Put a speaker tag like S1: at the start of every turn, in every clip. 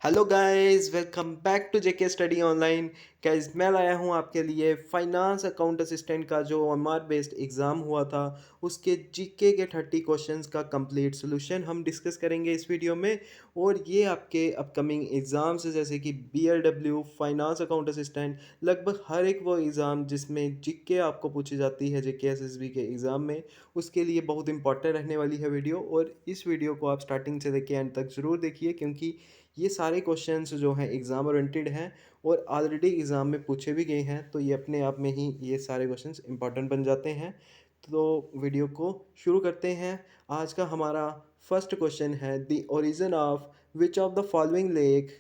S1: Hello guys, welcome back to JK study online. Guys, मैं लाया हूँ आपके लिए फाइनेंस अकाउंट असिस्टेंट का जो एमआर बेस्ड एग्ज़ाम हुआ था उसके जीके के 30 क्वेश्चंस का कंप्लीट सोल्यूशन हम डिस्कस करेंगे इस वीडियो में। और ये आपके अपकमिंग एग्ज़ाम्स जैसे कि बीएलडब्ल्यू फाइनेंस अकाउंट असिस्टेंट, लगभग हर एक वो एग्ज़ाम जिसमें जीके आपको पूछी जाती है जेके एसएसबी के एग्ज़ाम में, उसके लिए बहुत इंपॉर्टेंट रहने वाली है वीडियो। और इस वीडियो को आप स्टार्टिंग से लेके एंड तक ज़रूर देखिए, क्योंकि ये सारे क्वेश्चंस जो हैं एग्ज़ाम ओरिएंटेड हैं और ऑलरेडी एग्ज़ाम में पूछे भी गए हैं, तो ये अपने आप में ही ये सारे क्वेश्चंस इंपॉर्टेंट बन जाते हैं। तो वीडियो को शुरू करते हैं। आज का हमारा फर्स्ट क्वेश्चन है, the origin of which of the following lake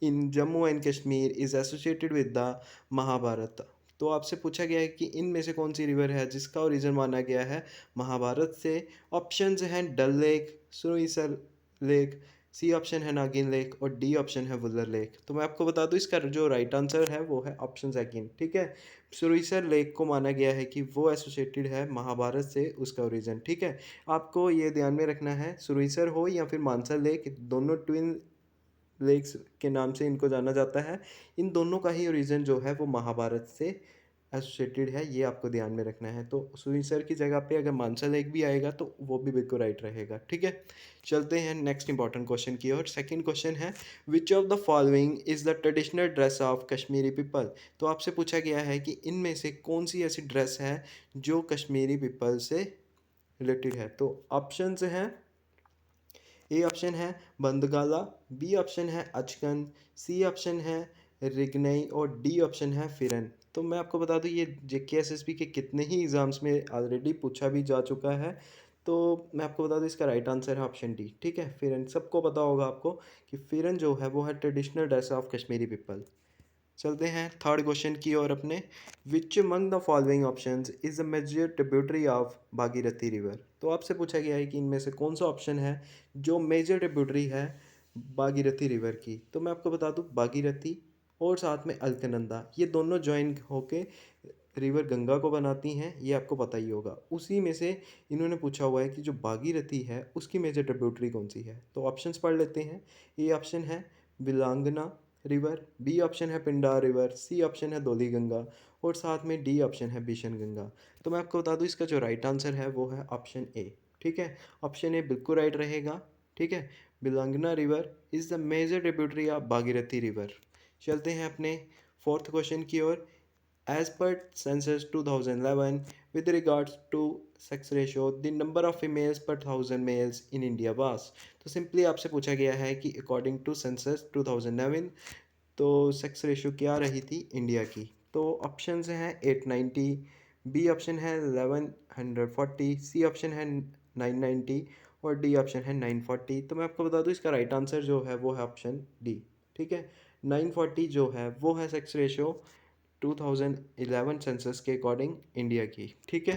S1: in Jammu and Kashmir is associated with the Mahabharat. तो आपसे पूछा गया है कि इनमें से कौन सी रिवर है जिसका ओरिजिन माना गया है महाभारत से। ऑप्शंस हैं डल लेक, सुरईसर लेक, सी ऑप्शन है नागिन लेक और डी ऑप्शन है वुलर लेक। तो मैं आपको बता दूं इसका जो राइट आंसर है वो है ऑप्शन सेकंड। ठीक है, सुरईसर लेक को माना गया है कि वो एसोसिएटेड है महाभारत से, उसका ओरिजिन। ठीक है, आपको ये ध्यान में रखना है, सुरईसर हो या फिर मानसर लेक, दोनों ट्विन लेक्स के नाम से इनको जाना जाता है। इन दोनों का ही ओरिजिन जो है वो महाभारत से एसोसिएटेड है, ये आपको ध्यान में रखना है। तो सुरिसर की जगह पे अगर मानसा लेक भी आएगा तो वो भी बिल्कुल राइट रहेगा। ठीक है, चलते हैं नेक्स्ट इंपॉर्टेंट क्वेश्चन की ओर। सेकंड क्वेश्चन है, विच of the following is the traditional dress of Kashmiri people. तो आपसे पूछा गया है कि इनमें से कौन सी ऐसी ड्रेस है जो कश्मीरी पीपल से रिलेटेड है। तो ऑप्शंस हैं, ए ऑप्शन है बंदगाला, बी ऑप्शन है अचकन, सी ऑप्शन है रिगनई और डी ऑप्शन है फिरन। तो मैं आपको बता दूं ये जेके एसएसबी के कितने ही एग्ज़ाम्स में ऑलरेडी पूछा भी जा चुका है। तो मैं आपको बता दूं इसका राइट आंसर है ऑप्शन डी। ठीक है, फिरन सबको पता होगा आपको कि फिरन जो है वो है traditional dress of Kashmiri people. चलते हैं थर्ड क्वेश्चन की ओर अपने। Which among the following options is a major tributary of Bhagirathi river. तो आपसे पूछा गया है कि इनमें से कौन सा ऑप्शन है जो मेजर ट्रिब्यूटरी है भागीरथी रिवर की। तो मैं आपको बता दूं भागीरथी और साथ में अलकनंदा, ये दोनों ज्वाइन होके रिवर गंगा को बनाती हैं, ये आपको पता ही होगा। उसी में से इन्होंने पूछा हुआ है कि जो भागीरथी है उसकी मेजर ट्रिब्यूटरी कौन सी है। तो ऑप्शंस पढ़ लेते हैं। ए ऑप्शन है बिलांगना रिवर, बी ऑप्शन है पिंडार रिवर, सी ऑप्शन है धौली गंगा और साथ में डी ऑप्शन है भीषण गंगा। तो मैं आपको बता दूं इसका जो राइट आंसर है वो है ऑप्शन ए। ठीक है, ऑप्शन ए बिल्कुल राइट रहेगा। ठीक है, Bilangana river is the major tributary of Bhagirathi river. चलते हैं अपने फोर्थ क्वेश्चन की ओर। As per census 2011, with regards to sex ratio, the number of females per thousand males in India was। तो सिंपली आपसे पूछा गया है कि अकॉर्डिंग टू सेंसस 2011 तो सेक्स रेशियो क्या रही थी इंडिया की। तो ऑप्शंस हैं 890, बी ऑप्शन है 1140, सी ऑप्शन है 990 और डी ऑप्शन है 940। तो मैं आपको बता दूं इसका राइट आंसर जो है वो है ऑप्शन डी। ठीक है, 940 जो है वो है सेक्स रेशियो 2011 सेंसस के अकॉर्डिंग इंडिया की। ठीक है,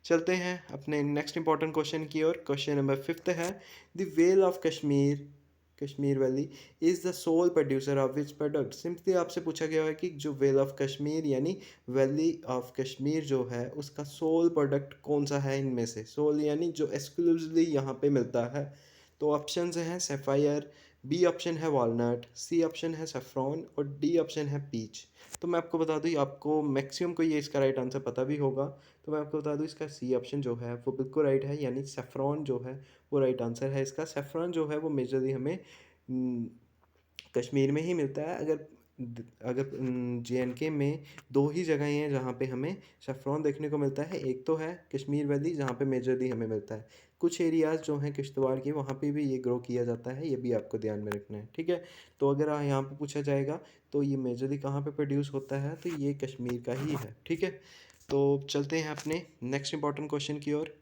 S1: चलते हैं अपने नेक्स्ट इंपॉर्टेंट क्वेश्चन की ओर। क्वेश्चन नंबर फिफ्थ है, the vale of Kashmir, Kashmir valley is the sole producer of which product. Simply आपसे पूछा गया है कि जो वेल ऑफ कश्मीर यानी वैली ऑफ कश्मीर जो है उसका सोल प्रोडक्ट कौन सा है इनमें से। सोल यानी जो एक्सक्लूसिवली यहाँ पे मिलता है। तो ऑप्शंस हैं सेफायर, बी ऑप्शन है वॉलनट, सी ऑप्शन है सेफ्रॉन और डी ऑप्शन है पीच। तो मैं आपको बता दूँ, आपको मैक्सिमम को ये इसका राइट आंसर पता भी होगा। तो मैं आपको बता दूँ इसका सी ऑप्शन जो है वो बिल्कुल राइट है, यानी सेफ्रॉन जो है वो राइट आंसर है इसका। सेफ्रॉन जो है वो मेजरली हमें कश्मीर में ही मिलता है। अगर JNK में दो ही जगह हैं जहाँ पे हमें सेफ्रॉन देखने को मिलता है। एक तो है कश्मीर वैली जहाँ पे मेजरली हमें मिलता है, कुछ एरियाज़ जो हैं किश्तवाड़ के वहाँ पे भी ये ग्रो किया जाता है, ये भी आपको ध्यान में रखना है। ठीक है, तो अगर यहाँ पे पूछा जाएगा तो ये मेजरली कहाँ पे प्रोड्यूस होता है, तो ये कश्मीर का ही है। ठीक है, तो चलते हैं अपने नेक्स्ट इंपॉर्टेंट क्वेश्चन की ओर।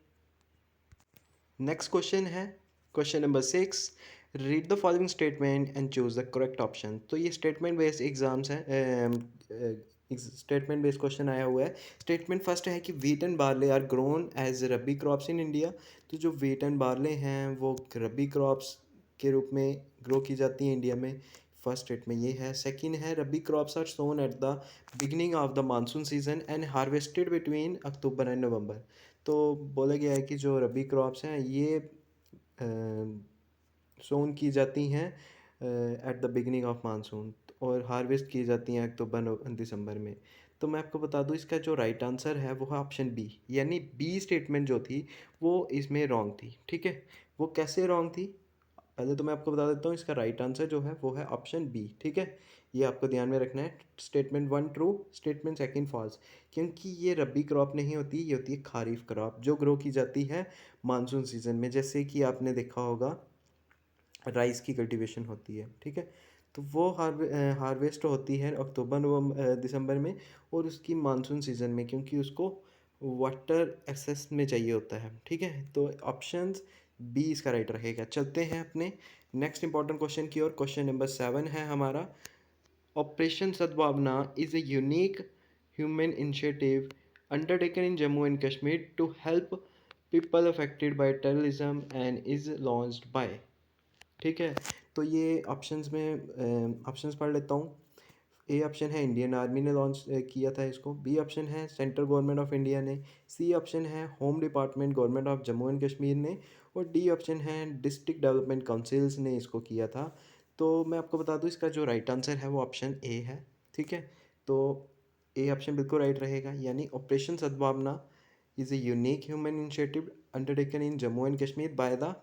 S1: नेक्स्ट क्वेश्चन है question number six, read the following statement and choose the correct option. तो ये स्टेटमेंट बेस्ड एग्जाम्स हैं, स्टेटमेंट बेस्ड क्वेश्चन आया हुआ है। स्टेटमेंट फर्स्ट है कि wheat and barley are grown as rabi crops in India. तो जो वीट एंड बार्ले हैं वो रबी क्रॉप्स के रूप में ग्रो की जाती हैं इंडिया में। फर्स्ट स्टेटमेंट ये है। सेकंड है rabi crops are sown at the beginning of the monsoon season and harvested between October and November. तो बोला गया है कि जो रबी क्रॉप्स हैं ये सोन की जाती हैं eight the beginning of monsoon, और हार्वेस्ट की जाती हैं अक्टूबर दिसंबर में। तो मैं आपको बता दूँ इसका जो राइट आंसर है वो है ऑप्शन बी, यानी बी स्टेटमेंट जो थी वो इसमें रॉन्ग थी। ठीक है, वो कैसे रॉन्ग थी, पहले तो मैं आपको बता देता हूँ, इसका राइट आंसर जो है वो है ऑप्शन बी। ठीक है, ये आपको ध्यान में रखना है। Statement one true, statement second false, क्योंकि ये रबी क्रॉप नहीं होती, ये होती है खारिफ क्रॉप जो ग्रो की जाती है मानसून सीजन में, जैसे कि आपने देखा होगा राइस की कल्टीवेशन होती है। ठीक है, तो वो हार्वेस्ट होती है अक्टूबर नवंबर दिसंबर में, और उसकी मानसून सीज़न में, क्योंकि उसको वाटर एक्सेस में चाहिए होता है। ठीक है, तो ऑप्शंस बी इसका राइट रहेगा। चलते हैं अपने नेक्स्ट इंपॉर्टेंट क्वेश्चन की ओर। क्वेश्चन नंबर 7 है हमारा, operation Sadbhavana is a unique human initiative undertaken in Jammu and Kashmir to help people affected by terrorism and is launched by. ठीक है, तो ये ऑप्शंस में ऑप्शंस पढ़ लेता हूँ। ए ऑप्शन है इंडियन आर्मी ने लॉन्च किया था इसको, बी ऑप्शन है सेंट्रल गवर्नमेंट ऑफ इंडिया ने, सी ऑप्शन है home department government of Jammu and Kashmir ने, और डी ऑप्शन है डिस्ट्रिक्ट डेवलपमेंट काउंसिल्स ने इसको किया था। तो मैं आपको बता दूँ इसका जो राइट आंसर है वो ऑप्शन ए है। ठीक है, तो ए ऑप्शन बिल्कुल राइट रहेगा, यानी operation Sadbhavana is a unique human initiative undertaken in Jammu and Kashmir by the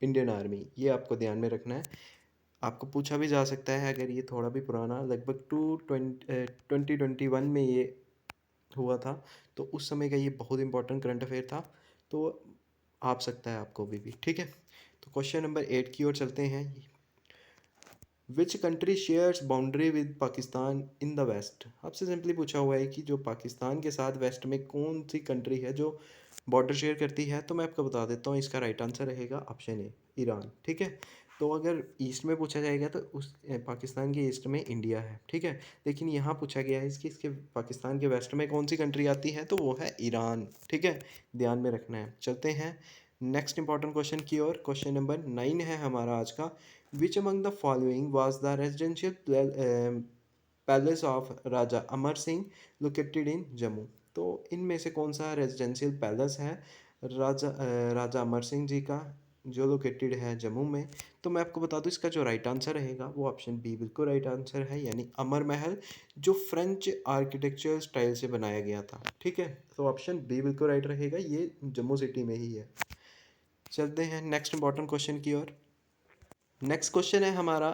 S1: Indian army. ये आपको ध्यान में रखना है। आपको पूछा भी जा सकता है, अगर ये थोड़ा भी पुराना, लगभग 2021 में ये हुआ था, तो उस समय का ये बहुत इंपॉर्टेंट करंट अफेयर था, तो आप सकता है आपको भी। ठीक है, तो क्वेश्चन नंबर 8 की ओर चलते हैं। Which country shares boundary with Pakistan in the west. आपसे सिंपली पूछा हुआ है कि जो पाकिस्तान के साथ वेस्ट में कौन सी कंट्री है जो बॉर्डर शेयर करती है, तो मैं आपको बता देता हूँ, इसका राइट आंसर रहेगा ऑप्शन ए, ईरान। ठीक है, तो अगर ईस्ट में पूछा जाएगा तो उस पाकिस्तान के ईस्ट में इंडिया है। ठीक है, लेकिन यहाँ पूछा गया है इसके पाकिस्तान के वेस्ट में कौन सी कंट्री आती है, तो वो है ईरान। ठीक है, ध्यान में रखना है। चलते हैं नेक्स्ट इंपॉर्टेंट क्वेश्चन की ओर। क्वेश्चन नंबर 9 है हमारा आज का, विच among the following was the residential palace of Raja Amar Singh located in Jammu. तो इनमें से कौन सा रेजिडेंशियल पैलेस है राजा अमर सिंह जी का, जो लोकेटेड है जम्मू में। तो मैं आपको बता दूं इसका जो राइट आंसर रहेगा वो ऑप्शन बी बिल्कुल राइट आंसर है, यानी अमर महल, जो फ्रेंच आर्किटेक्चर स्टाइल से बनाया गया था। ठीक है, तो ऑप्शन बी बिल्कुल राइट रहेगा, ये जम्मू सिटी में ही है। चलते हैं नेक्स्ट इंपॉर्टेंट क्वेश्चन की ओर। नेक्स्ट क्वेश्चन है हमारा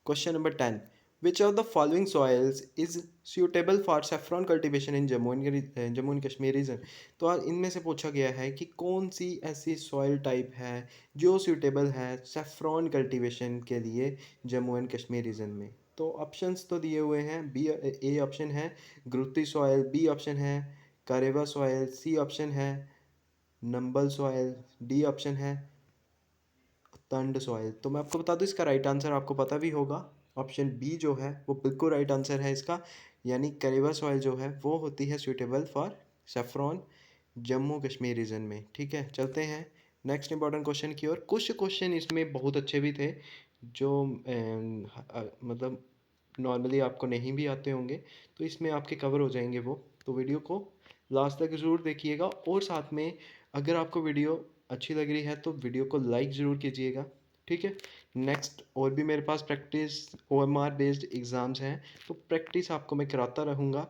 S1: question number 10, which of the following soils is suitable for saffron cultivation in Jammu and Kashmir region. तो इनमें से पूछा गया है कि कौन सी ऐसी सॉइल टाइप है जो सूटेबल है सेफ्रॉन कल्टीवेशन के लिए जम्मू एंड कश्मीर रीजन में। तो ऑप्शंस तो दिए हुए हैं, बी ए ऑप्शन है ग्रुती सॉइल, बी ऑप्शन है करेवा सॉइल, सी ऑप्शन है नंबल सॉइल, डी ऑप्शन है तंड सॉइल। तो मैं आपको बता दूं इसका राइट आंसर आपको पता भी होगा, ऑप्शन बी जो है वो बिल्कुल राइट आंसर है इसका, यानी करेवा सॉइल जो है वो होती है suitable for saffron Jammu Kashmir region में। ठीक है, चलते हैं नेक्स्ट इंपॉर्टेंट क्वेश्चन की ओर। कुछ क्वेश्चन इसमें बहुत अच्छे भी थे जो मतलब नॉर्मली आपको नहीं भी आते होंगे, तो इसमें आपके कवर हो जाएंगे वो। तो वीडियो को लास्ट तक ज़रूर देखिएगा, और साथ में अगर आपको वीडियो अच्छी लग रही है तो वीडियो को लाइक ज़रूर कीजिएगा। ठीक है, नेक्स्ट और भी मेरे पास प्रैक्टिस OMR बेस्ड एग्ज़ाम्स हैं, तो प्रैक्टिस आपको मैं कराता रहूँगा,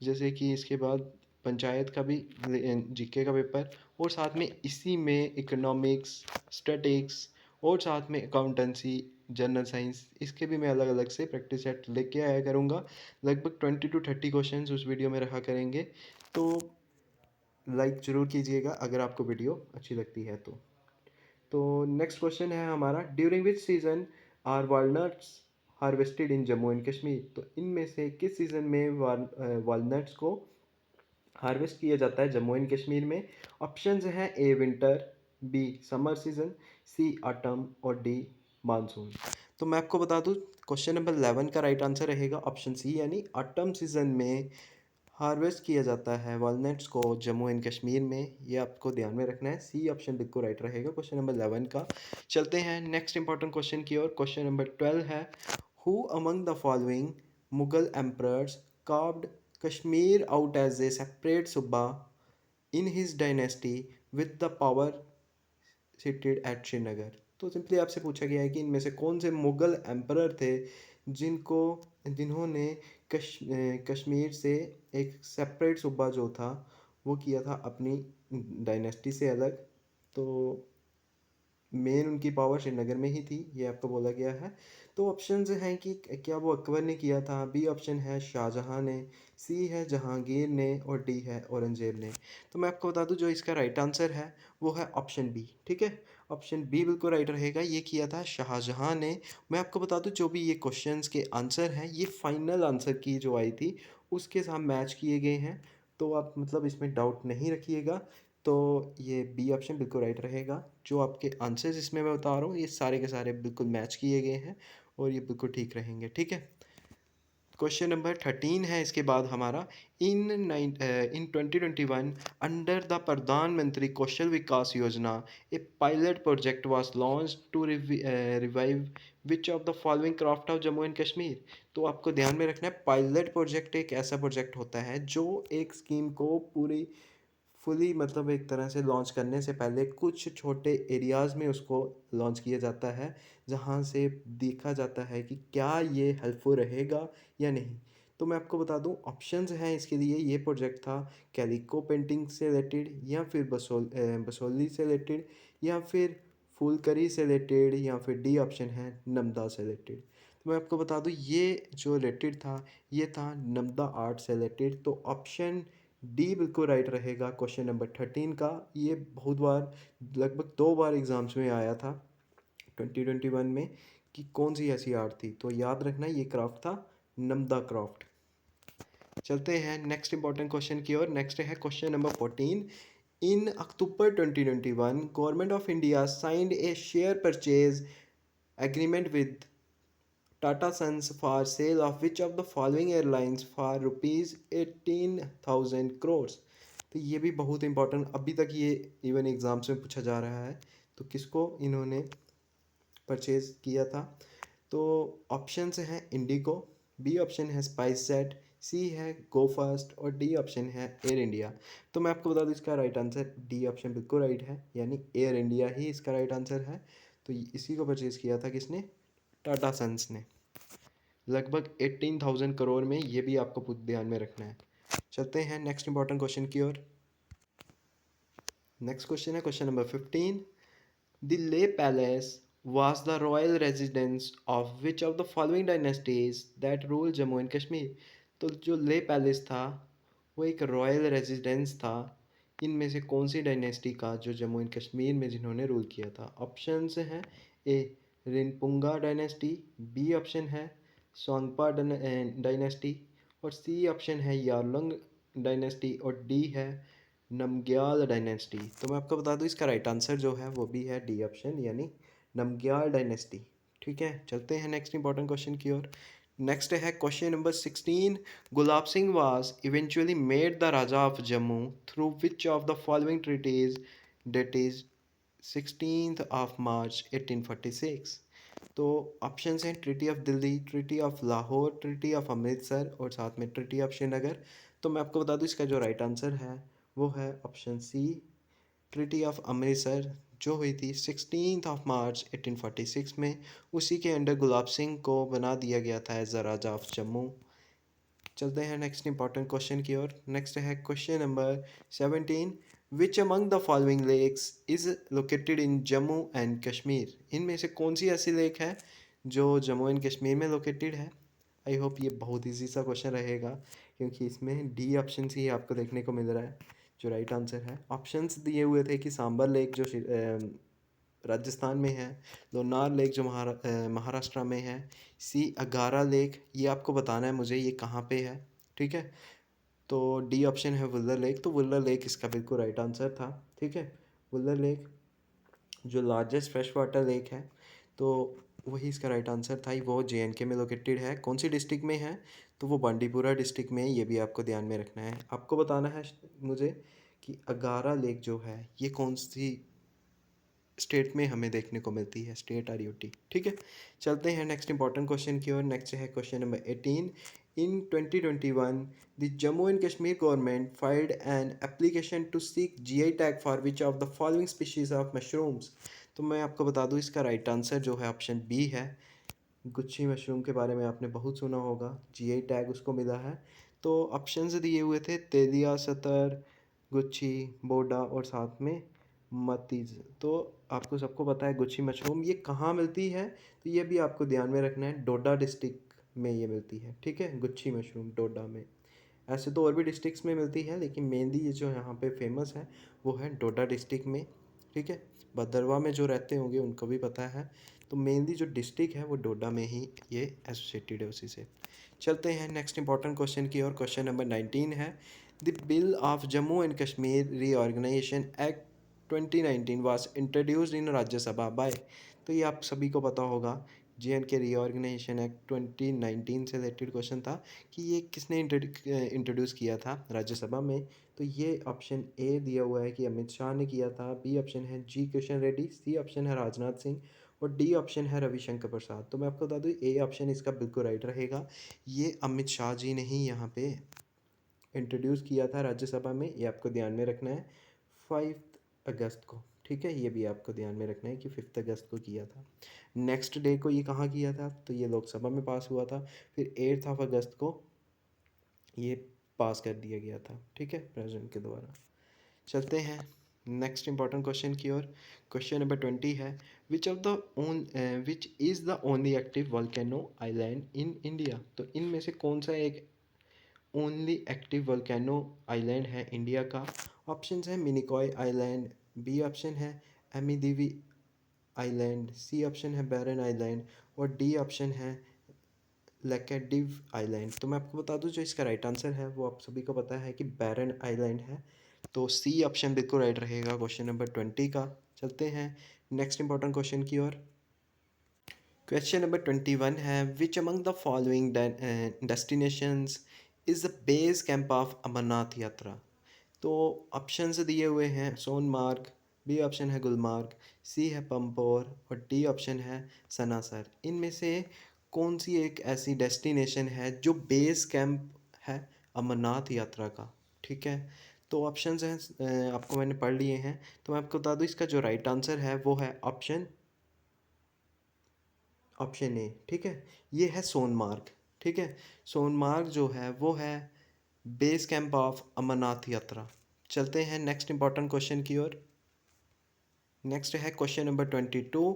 S1: जैसे कि इसके बाद पंचायत का भी जीके का पेपर, और साथ में इसी में इकोनॉमिक्स, स्टैटिक्स, और साथ में अकाउंटेंसी, जनरल साइंस, इसके भी मैं अलग अलग से प्रैक्टिस सेट लेके आया करूँगा। लगभग 20 to 30 क्वेश्चन उस वीडियो में रखा करेंगे, तो लाइक ज़रूर कीजिएगा अगर आपको वीडियो अच्छी लगती है तो नेक्स्ट क्वेश्चन है हमारा, during which season are walnuts harvested in Jammu and Kashmir. तो इनमें से किस सीज़न में वॉलनट्स को हार्वेस्ट किया जाता है जम्मू एंड कश्मीर में। ऑप्शंस हैं ए विंटर, बी समर सीजन, सी ऑटम, और डी मानसून। तो मैं आपको बता दूं क्वेश्चन नंबर 11 का राइट आंसर रहेगा ऑप्शन सी, यानी ऑटम सीजन में हार्वेस्ट किया जाता है वॉलनट्स को जम्मू एंड कश्मीर में। ये आपको ध्यान में रखना है, सी ऑप्शन बिल्कुल राइट रहेगा क्वेश्चन नंबर 11 का। चलते हैं नेक्स्ट इंपॉर्टेंट क्वेश्चन की ओर। क्वेश्चन नंबर 12 है, who among the following Mughal emperors carved Kashmir out as a separate Subba in his dynasty with the power seated at Srinagar. तो सिंपली आपसे पूछा गया है कि इनमें से कौन से मुग़ल एम्परर थे जिनको जिन्होंने कश्मीर से एक सेपरेट सूबा जो था वो किया था अपनी डायनेस्टी से अलग। तो मेन उनकी पावर श्रीनगर में ही थी, ये आपको बोला गया है। तो ऑप्शंस हैं कि क्या वो अकबर ने किया था, बी ऑप्शन है शाहजहाँ ने, सी है जहांगीर ने और डी है औरंगजेब ने। तो मैं आपको बता दूं जो इसका राइट आंसर है वो है ऑप्शन बी, ठीक है। ऑप्शन बी बिल्कुल राइट रहेगा, ये किया था शाहजहाँ ने। मैं आपको बता दूं जो भी ये क्वेश्चंस के आंसर हैं ये फाइनल आंसर की जो आई थी उसके साथ मैच किए गए हैं। तो आप मतलब इसमें डाउट नहीं रखिएगा। तो ये बी ऑप्शन बिल्कुल राइट रहेगा। जो आपके आंसर्स इसमें मैं बता रहा हूँ ये सारे के सारे बिल्कुल मैच किए गए हैं और ये बिल्कुल ठीक रहेंगे, ठीक है। क्वेश्चन नंबर 13 है इसके बाद हमारा। इन 2021 अंडर द प्रधानमंत्री Kaushal Vikas Yojana a pilot project was launch to revive which of the following craft of Jammu and Kashmir. तो आपको ध्यान में रखना है पायलट प्रोजेक्ट एक ऐसा प्रोजेक्ट होता है जो एक स्कीम को पूरी फुली मतलब एक तरह से लॉन्च करने से पहले कुछ छोटे एरियाज़ में उसको लॉन्च किया जाता है, जहाँ से देखा जाता है कि क्या ये हेल्पफुल रहेगा या नहीं। तो मैं आपको बता दूं ऑप्शंस हैं इसके लिए। ये प्रोजेक्ट था कैलिको पेंटिंग से रिलेटेड या फिर बसोली से रिलेटेड या फिर फुलकरी से रिलेटेड या फिर डी ऑप्शन है नमदा से रिलेटेड। तो मैं आपको बता दूं ये जो रिलेटेड था ये था नमदा आर्ट से रिलेटेड। तो ऑप्शन डी बिल्कुल राइट रहेगा क्वेश्चन नंबर 13 का। ये बहुत बार लगभग 2 बार एग्ज़ाम्स में आया था 2021 में कि कौन सी ऐसी आर्ट थी। तो याद रखना ये क्राफ्ट था नमदा क्राफ्ट। चलते हैं नेक्स्ट इंपॉर्टेंट क्वेश्चन की ओर। नेक्स्ट है question number 14। In October 2021 government of India signed a share purchase agreement with Tata sons for sale of which of the following airlines for rupees 18,000 crores। तो ये भी बहुत इंपॉर्टेंट, अभी तक ये इवन एग्ज़ाम्स में पूछा जा रहा है। तो किसको इन्होंने परचेज़ किया था। तो ऑप्शंस हैं इंडिगो, बी ऑप्शन है स्पाइस जेट, सी है गो फास्ट और डी ऑप्शन है एयर इंडिया। तो मैं आपको बता दूं इसका राइट आंसर डी ऑप्शन बिल्कुल राइट है, यानी एयर इंडिया ही इसका राइट आंसर है। तो इसी को परचेज़ किया था किसने, टाटा सन्स ने, लगभग 18,000 करोड़ में। ये भी आपको ध्यान में रखना है। चलते हैं नेक्स्ट इंपॉर्टेंट क्वेश्चन की ओर। नेक्स्ट क्वेश्चन है क्वेश्चन नंबर 15। द ले palace was the royal residence of which of the following dynasties that rule Jammu and Kashmir. तो जो ले पैलेस था वो एक रॉयल रेजिडेंस था इनमें से कौन सी डायनेस्टी का जो जम्मू एंड कश्मीर में जिन्होंने रूल किया था। ऑप्शंस हैं ए रिनपुंगा डायनेस्टी, बी ऑप्शन है सोंगपा डायनेस्टी और सी ऑप्शन है यारलंग डायनेस्टी और डी है नमग्याल डायनेस्टी। तो मैं आपको बता दूं इसका राइट आंसर जो है वो भी है डी ऑप्शन, यानी नमग्याल डायनेस्टी। ठीक है, चलते हैं नेक्स्ट इंपॉर्टेंट क्वेश्चन की ओर। नेक्स्ट है question number 16। Gulab Singh was eventually made the raja of Jammu through which of the following treaties, date is 16 March 1846। तो ऑप्शंस हैं treaty of Delhi, treaty of Lahore, treaty of Amritsar और साथ में ट्रीटी ऑफ श्रीनगर। तो मैं आपको बता दूं इसका जो राइट आंसर है वो है option C treaty of Amritsar, जो हुई थी 16 मार्च 1846 में। उसी के अंडर गुलाब सिंह को बना दिया गया था as the raja of Jammu. चलते हैं नेक्स्ट इंपॉर्टेंट क्वेश्चन की ओर। नेक्स्ट है question number 17। Which among the following lakes is located in Jammu and Kashmir. इनमें से कौन सी ऐसी लेक है जो जम्मू एंड कश्मीर में लोकेटेड है। आई होप ये बहुत ईजी सा क्वेश्चन रहेगा क्योंकि इसमें डी ऑप्शन ही आपको देखने को मिल रहा है जो राइट आंसर है। ऑप्शंस दिए हुए थे कि सांबर लेक जो राजस्थान में है, लोनार लेक जो महाराष्ट्र में है, सी अगारा लेक, ये आपको बताना है मुझे ये कहाँ पे है। ठीक है, तो डी ऑप्शन है वुल्लर लेक। तो वुल्लर लेक इसका बिल्कुल राइट आंसर था। ठीक है, वुल्लर लेक जो लार्जेस्ट फ्रेश वाटर लेक है तो वही इसका राइट आंसर था। वो JNK में लोकेटेड है। कौन सी डिस्ट्रिक्ट में है, तो वो बांडीपुरा डिस्ट्रिक्ट में है। ये भी आपको ध्यान में रखना है। आपको बताना है मुझे कि अगारा लेक जो है ये कौन सी स्टेट में हमें देखने को मिलती है, स्टेट और यूटी। ठीक है, चलते हैं नेक्स्ट इंपॉर्टेंट क्वेश्चन की ओर। नेक्स्ट है question number 18। In 2021 the Jammu and Kashmir government filed an application to seek GI tag for which of the following species of mushrooms. तो मैं आपको बता दूँ इसका राइट आंसर जो है ऑप्शन बी है। गुच्छी मशरूम के बारे में आपने बहुत सुना होगा, जीआई टैग उसको मिला है। तो ऑप्शंस दिए हुए थे तेलिया, सतर, गुच्छी, बोडा और साथ में मतीज। तो आपको सबको पता है गुच्छी मशरूम ये कहाँ मिलती है, तो ये भी आपको ध्यान में रखना है, डोडा डिस्ट्रिक्ट में ये मिलती है, ठीक है, गुच्छी मशरूम डोडा में। ऐसे तो और भी डिस्ट्रिक्ट्स में मिलती है, लेकिन मेनली ये जो यहाँ पे फेमस है वो है डोडा डिस्ट्रिक्ट में, ठीक है। भदरवा में जो रहते होंगे उनको भी पता है। तो मेनली जो डिस्ट्रिक्ट है वो डोडा में ही ये एसोसिएटेड है उसी से। चलते हैं नेक्स्ट इंपॉर्टेंट क्वेश्चन की और। क्वेश्चन नंबर 19 है, the bill of Jammu and Kashmir reorganisation act 2019 was introduced in Rajya Sabha bye. तो ये आप सभी को पता होगा, जे.एंड.के रीऑर्गेनाइजेशन एक्ट 2019 से रिलेटेड क्वेश्चन था कि ये किसने इंट्रोड्यूस किया था राज्यसभा में। तो ये ऑप्शन ए दिया हुआ है कि अमित शाह ने किया था, बी ऑप्शन है जी किशन रेड्डी, सी ऑप्शन है राजनाथ सिंह और डी ऑप्शन है रविशंकर प्रसाद। तो मैं आपको बता दूँ ए ऑप्शन इसका बिल्कुल राइट रहेगा। ये अमित शाह जी ने ही यहाँ पे इंट्रोड्यूस किया था राज्यसभा में, ये आपको ध्यान में रखना है 5 अगस्त को, ठीक है। ये भी आपको ध्यान में रखना है कि 5 अगस्त को किया था। नेक्स्ट डे को ये कहाँ किया था, तो ये लोकसभा में पास हुआ था। फिर 8 अगस्त को ये पास कर दिया गया था, ठीक है, प्रेसिडेंट के द्वारा। चलते हैं नेक्स्ट इंपॉर्टेंट क्वेश्चन की ओर। क्वेश्चन नंबर 20 है, which is the only active volcano island in India. तो इनमें से कौन सा एक ओनली एक्टिव वोल्केनो आइलैंड है इंडिया का। ऑप्शन है मिनिकॉय आइलैंड, बी ऑप्शन है एमिदीवी आइलैंड, सी ऑप्शन है बैरन आइलैंड और डी ऑप्शन है लेकेडिव आइलैंड। तो मैं आपको बता दूं जो इसका राइट आंसर है वो आप सभी को पता है कि बैरन आइलैंड है। तो सी ऑप्शन बिल्कुल राइट रहेगा क्वेश्चन नंबर 20 का। चलते हैं नेक्स्ट इंपॉर्टेंट क्वेश्चन की ओर। क्वेश्चन नंबर 21 है, which among the following destinations is the base camp of Amarnath Yatra. तो ऑप्शंस दिए हुए हैं सोनमार्ग, बी ऑप्शन है गुलमार्ग, सी है पंपोर और डी ऑप्शन है सनासर। इनमें से कौन सी एक ऐसी डेस्टिनेशन है जो बेस कैंप है अमरनाथ यात्रा का, ठीक है। तो ऑप्शंस हैं आपको मैंने पढ़ लिए हैं, तो मैं आपको बता दूं इसका जो राइट आंसर है वो है ऑप्शन ए, ठीक है। ये है सोनमार्ग, ठीक है। सोनमार्ग जो है वो है बेस कैंप ऑफ अमरनाथ यात्रा। चलते हैं नेक्स्ट इंपॉर्टेंट क्वेश्चन की ओर। नेक्स्ट है question number 22,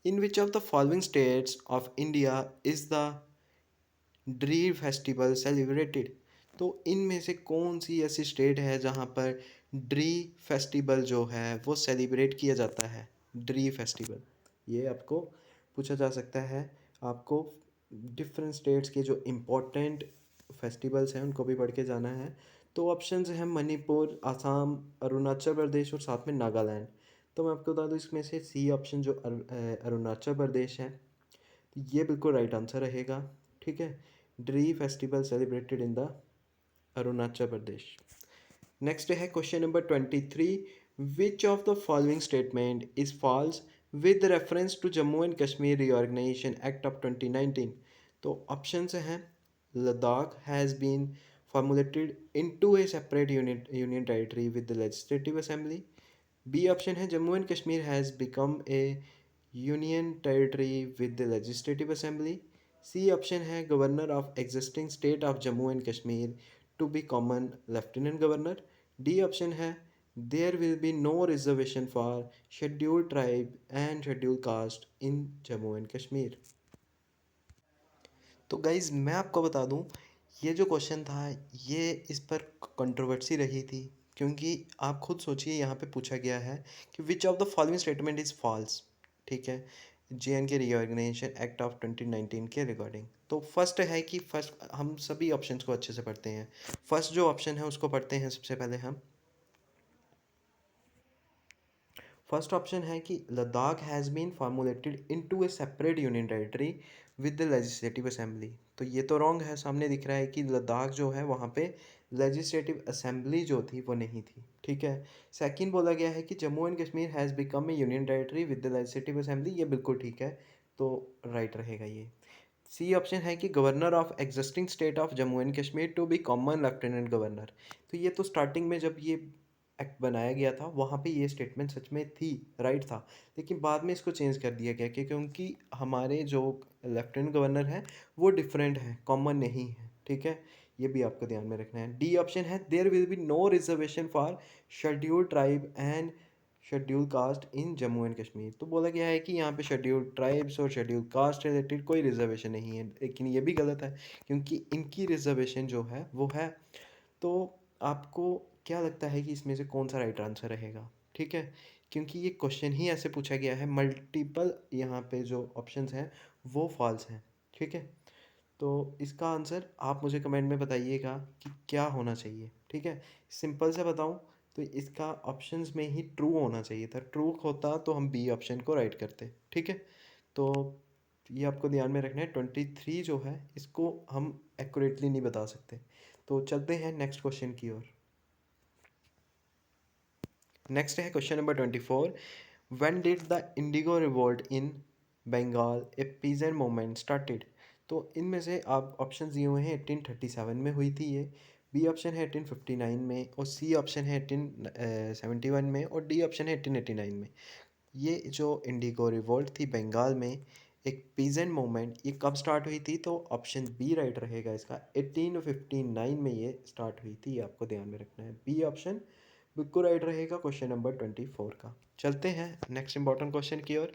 S1: in which of the following states of India is the Dree festival celebrated. तो इनमें से कौन सी ऐसी स्टेट है जहाँ पर ड्री फेस्टिवल जो है वो सेलिब्रेट किया जाता है। ड्री फेस्टिवल ये आपको पूछा जा सकता है। आपको डिफरेंट स्टेट्स के जो इम्पोर्टेंट फेस्टिवल्स हैं उनको भी पढ़ के जाना है। तो ऑप्शंस हैं मणिपुर, असम, अरुणाचल प्रदेश और साथ में नागालैंड। तो मैं आपको बता दूँ इसमें से सी ऑप्शन जो अरुणाचल प्रदेश है, तो ये बिल्कुल राइट आंसर रहेगा, ठीक है। Dree festival celebrated in the Arunachal Pradesh. Next है question number 23, which of the following statement is false with reference to Jammu and Kashmir reorganisation act of 2019। तो ऑप्शंस हैं Ladakh has been formulated into a separate union territory with the legislative assembly. B option है Jammu and Kashmir has become a union territory with the legislative assembly. C option है governor of existing state of Jammu and Kashmir to be common lieutenant governor. D option है there will be no reservation for scheduled tribe and scheduled caste in Jammu and Kashmir. तो guys मैं आपको बता दूं ये जो question था ये इस पर कंट्रोवर्सी रही थी, क्योंकि आप खुद सोचिए यहाँ पे पूछा गया है कि which of the following statement is false, ठीक है, जे.एंड.के रीऑर्गेनाइजेशन एक्ट ऑफ 2019 के रिगार्डिंग। तो फर्स्ट है कि फर्स्ट हम सभी ऑप्शंस को अच्छे से पढ़ते हैं। फर्स्ट जो ऑप्शन है उसको पढ़ते हैं सबसे पहले हम। फर्स्ट ऑप्शन है कि Ladakh has been formulated into a separate union territory with the legislative assembly. तो ये तो रॉन्ग है, सामने दिख रहा है कि लद्दाख जो है वहाँ पे लेजिस्लेटिव असेंबली जो थी वो नहीं थी, ठीक है। सेकंड बोला गया है कि Jammu and Kashmir has become a union territory with the legislative assembly, ये बिल्कुल ठीक है, तो राइट रहेगा ये। सी ऑप्शन है कि governor of existing state of Jammu and Kashmir to be common lieutenant governor. तो ये तो स्टार्टिंग में जब ये एक्ट बनाया गया था, वहाँ पे ये स्टेटमेंट सच में थी, राइट था। लेकिन बाद में इसको चेंज कर दिया गया क्योंकि हमारे जो लेफ्टिनेंट गवर्नर हैं, वो डिफरेंट हैं, कॉमन नहीं है, ठीक है? ये भी आपको ध्यान में रखना है। डी ऑप्शन है, there will be no reservation for scheduled tribe and schedule caste in Jammu and Kashmir. तो बोला गया है कि यहाँ पे शेड्यूल्ड ट्राइब्स और शेड्यूल कास्ट रिलेटेड कोई रिजर्वेशन नहीं है, लेकिन ये भी गलत है क्योंकि इनकी रिजर्वेशन जो है वो है। तो आपको क्या लगता है कि इसमें से कौन सा राइट आंसर रहेगा? ठीक है, क्योंकि ये क्वेश्चन ही ऐसे पूछा गया है, मल्टीपल यहाँ पे जो ऑप्शंस हैं वो फॉल्स हैं, ठीक है? तो इसका आंसर आप मुझे कमेंट में बताइएगा कि क्या होना चाहिए, ठीक है? सिंपल से बताऊँ तो इसका ऑप्शंस में ही ट्रू होना चाहिए था, ट्रू होता तो हम बी ऑप्शन को राइट करते, ठीक है? तो ये आपको ध्यान में रखना है, 23 जो है इसको हम एक्यूरेटली नहीं बता सकते। तो चलते हैं नेक्स्ट क्वेश्चन की ओर। नेक्स्ट है question number 24। When did the indigo revolt in Bengal a peasant movement started? तो इनमें से आप ऑप्शन दिए हुए हैं, 1837 में हुई थी ये, बी ऑप्शन है 1859 में, और सी ऑप्शन है 1871 में, और डी ऑप्शन है 1889 में। ये जो इंडिगो रिवोल्ट थी बंगाल में, एक पीजेंट मूवमेंट, ये कब स्टार्ट हुई थी? तो ऑप्शन बी राइट रहेगा इसका, 1859 में ये स्टार्ट हुई थी, आपको ध्यान में रखना है। बी ऑप्शन बिल्कुल राइट रहेगा क्वेश्चन नंबर 24 का। चलते हैं नेक्स्ट इंपॉर्टेंट क्वेश्चन की ओर।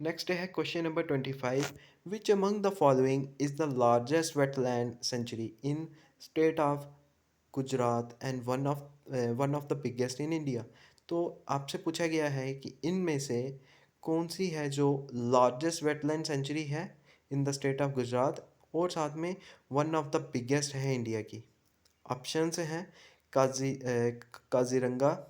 S1: नेक्स्ट है question number 25। Which among the following is the largest wetland sanctuary in state of Gujarat and one of the biggest in India? तो आपसे पूछा गया है कि इनमें से कौन सी है जो लार्जेस्ट वेटलैंड सेंचुरी है in the state of Gujarat, और साथ में वन ऑफ द बिगेस्ट है इंडिया की। ऑप्शंस हैं काजीरंगा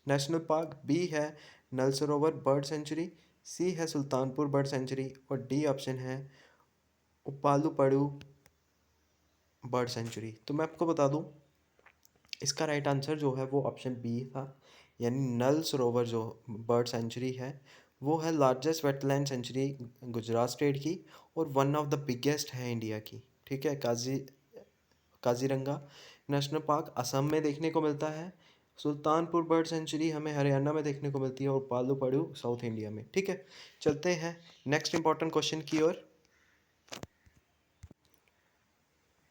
S1: नेशनल पार्क, बी है नल सरोवर बर्ड सेंचुरी, सी है सुल्तानपुर बर्ड सेंचुरी, और डी ऑप्शन है उपालुपड़ू बर्ड सेंचुरी। तो मैं आपको बता दूं, इसका राइट आंसर जो है वो ऑप्शन बी था, यानी नल सरोवर जो बर्ड सेंचुरी है वो है largest wetland sanctuary Gujarat state की, और वन ऑफ द बिगेस्ट है इंडिया की, ठीक है? काजीरंगा नेशनल पार्क असम में देखने को मिलता है, सुल्तानपुर बर्ड सेंचुरी हमें हरियाणा में देखने को मिलती है, और पालू पड़ू साउथ इंडिया में, ठीक है? चलते हैं नेक्स्ट इंपॉर्टेंट क्वेश्चन की ओर।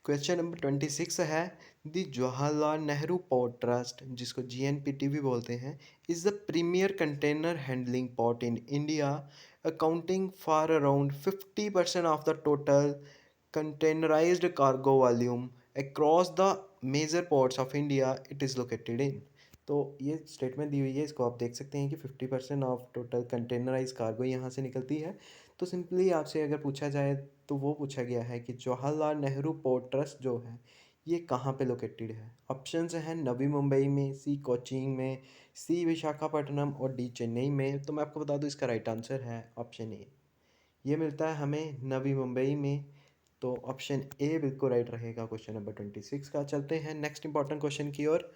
S1: क्वेश्चन नंबर 26 है, the Jawaharlal Nehru port trust, जिसको जीएनपीटी भी बोलते हैं, is the premier container handling port in India, accounting for around 50% of the total containerized cargo volume across the major ports of India it is located in। तो ये statement दी हुई है, इसको आप देख सकते हैं कि 50% ऑफ टोटल कंटेनराइज कार्गो यहाँ से निकलती है। तो सिंपली आपसे अगर पूछा जाए तो वो पूछा गया है कि जवाहरलाल नेहरू पोर्ट ट्रस्ट जो है ये कहाँ पे लोकेटेड है? ऑप्शंस हैं नवी मुंबई में, सी कोचीन में, सी विशाखापट्टनम, और डी चेन्नई में। तो मैं आपको बता दूँ इसका राइट आंसर है ऑप्शन ए, ये मिलता है हमें नवी मुंबई में। तो ऑप्शन ए बिल्कुल राइट रहेगा क्वेश्चन नंबर 26 का। चलते हैं नेक्स्ट इंपॉर्टेंट क्वेश्चन की ओर।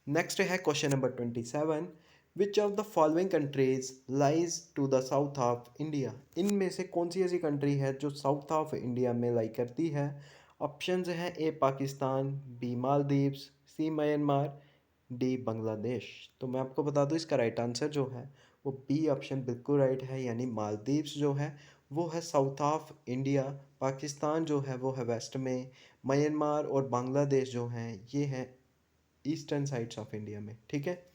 S1: नेक्स्ट है question number 27। Which of the following countries lies to the south of India? इनमें से कौन सी ऐसी कंट्री है जो साउथ ऑफ इंडिया में लाई करती है? ऑप्शंस हैं ए पाकिस्तान, बी मालदीव्स, सी म्यांमार, डी बांग्लादेश। तो मैं आपको बता दूं इसका राइट आंसर जो है वो बी ऑप्शन बिल्कुल राइट है, यानी मालदीव्स जो है वो है साउथ ऑफ इंडिया, पाकिस्तान जो है वो है वेस्ट में, म्यांमार और बांग्लादेश जो हैं ये हैं ईस्टर्न साइड्स ऑफ इंडिया में, ठीक है?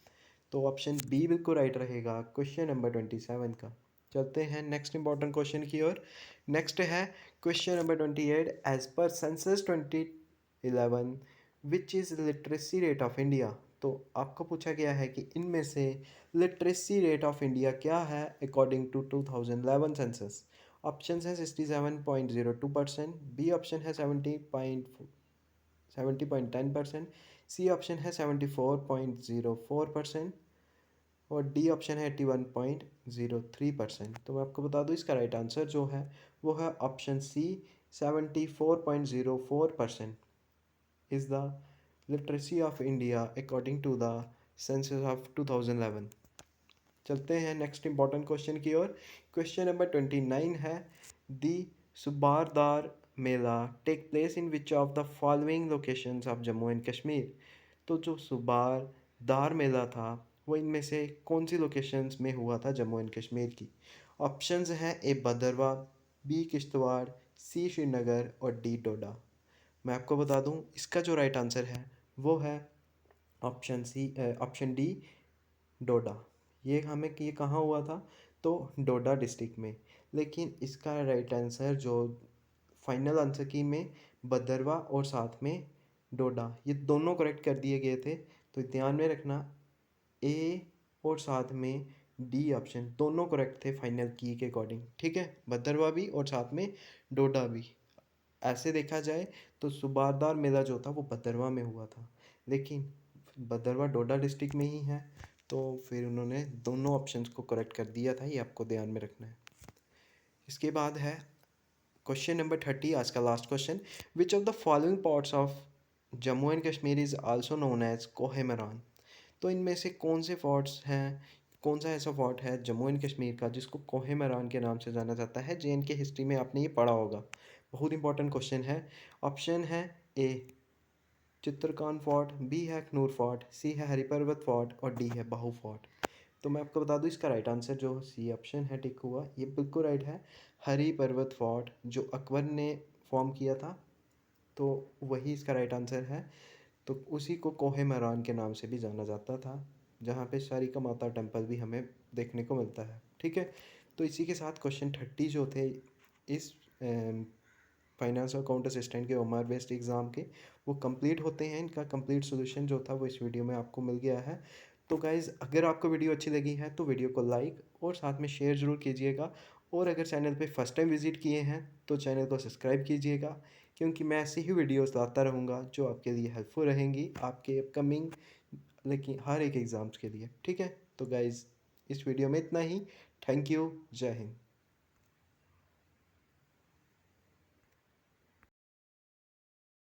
S1: तो ऑप्शन बी बिल्कुल राइट रहेगा क्वेश्चन नंबर 27 का। चलते हैं नेक्स्ट इंपॉर्टेंट क्वेश्चन की ओर। नेक्स्ट है question number 28। As per census 2011 which is literacy rate of India? तो आपको पूछा गया है कि इनमें से लिटरेसी रेट ऑफ इंडिया क्या है अकॉर्डिंग टू 2011 सेंसस? ऑप्शन है 67.02%, बी ऑप्शन है 70.10%, सी ऑप्शन है 74.04%, और डी ऑप्शन है 81.03%। तो मैं आपको बता दूं इसका राइट आंसर जो है वो है option C, 74.04% is the literacy of India according to the census of 2011। चलते हैं नेक्स्ट इंपॉर्टेंट क्वेश्चन की ओर। क्वेश्चन नंबर 29 है, the Subardar mela take place in which of the following locations of Jammu and Kashmir? तो जो सुबार दार मेला था, वो इनमें से कौन सी लोकेशंस में हुआ था जम्मू एंड कश्मीर की? ऑप्शंस हैं ए भदरवा, बी किश्तवाड़, सी श्रीनगर और डी डोडा। मैं आपको बता दूं इसका जो राइट आंसर है वो है ऑप्शन डी डोडा। ये कहाँ हुआ था? तो डोडा डिस्ट्रिक्ट में। लेकिन इसका राइट आंसर जो फाइनल आंसर की में भदरवा और साथ में डोडा, ये दोनों करेक्ट कर दिए गए थे। तो ध्यान में रखना, ए और साथ में डी ऑप्शन दोनों करेक्ट थे फाइनल की के अकॉर्डिंग। ठीक है, भद्रवा भी और साथ में डोडा भी। ऐसे देखा जाए तो सुबारदार मेला जो था वो भद्रवा में हुआ था, लेकिन भद्रवा डोडा डिस्ट्रिक्ट में ही है, तो फिर उन्होंने दोनों ऑप्शंस को करेक्ट कर दिया था। ये आपको ध्यान में रखना है। इसके बाद है क्वेश्चन नंबर 30, आज का last question. Which of the following parts of Jammu and Kashmir is also known as Koh-e-Maran? तो इनमें से कौन से फोर्ट्स हैं, कौन सा ऐसा फोर्ट है जम्मू एंड कश्मीर का जिसको कोहेमरान के नाम से जाना जाता है? जे के हिस्ट्री में आपने ये पढ़ा होगा, बहुत इंपॉर्टेंट क्वेश्चन है। ऑप्शन है ए चित्रकान फोर्ट, बी है अखनूर फोर्ट, सी है हरिपर्वत फोर्ट और डी है बाहू फोर्ट। तो मैं आपको बता दूं इसका राइट आंसर जो सी ऑप्शन है टिक हुआ, ये बिल्कुल राइट है। हरी पर्वत फोर्ट जो अकबर ने फॉर्म किया था, तो वही इसका राइट आंसर है। तो उसी को कोहे मैरान के नाम से भी जाना जाता था, जहाँ पे सारिका माता टेम्पल भी हमें देखने को मिलता है। ठीक है, तो इसी के साथ क्वेश्चन 30 जो थे इस फाइनेंस और अकाउंट असिस्टेंट के ओमार बेस्ड एग्ज़ाम के, वो कंप्लीट होते हैं। इनका कंप्लीट सोल्यूशन जो था वो इस वीडियो में आपको मिल गया है। तो गाइज़, अगर आपको वीडियो अच्छी लगी है तो वीडियो को लाइक और साथ में शेयर ज़रूर कीजिएगा। और अगर चैनल पे फर्स्ट टाइम विज़िट किए हैं तो चैनल को सब्सक्राइब कीजिएगा, क्योंकि मैं ऐसी ही वीडियोस लाता रहूँगा जो आपके लिए हेल्पफुल रहेंगी आपके अपकमिंग, लेकिन हर एक एग्ज़ाम्स के लिए। ठीक है, तो गाइज़, इस वीडियो में इतना ही। Thank you. जय हिंद।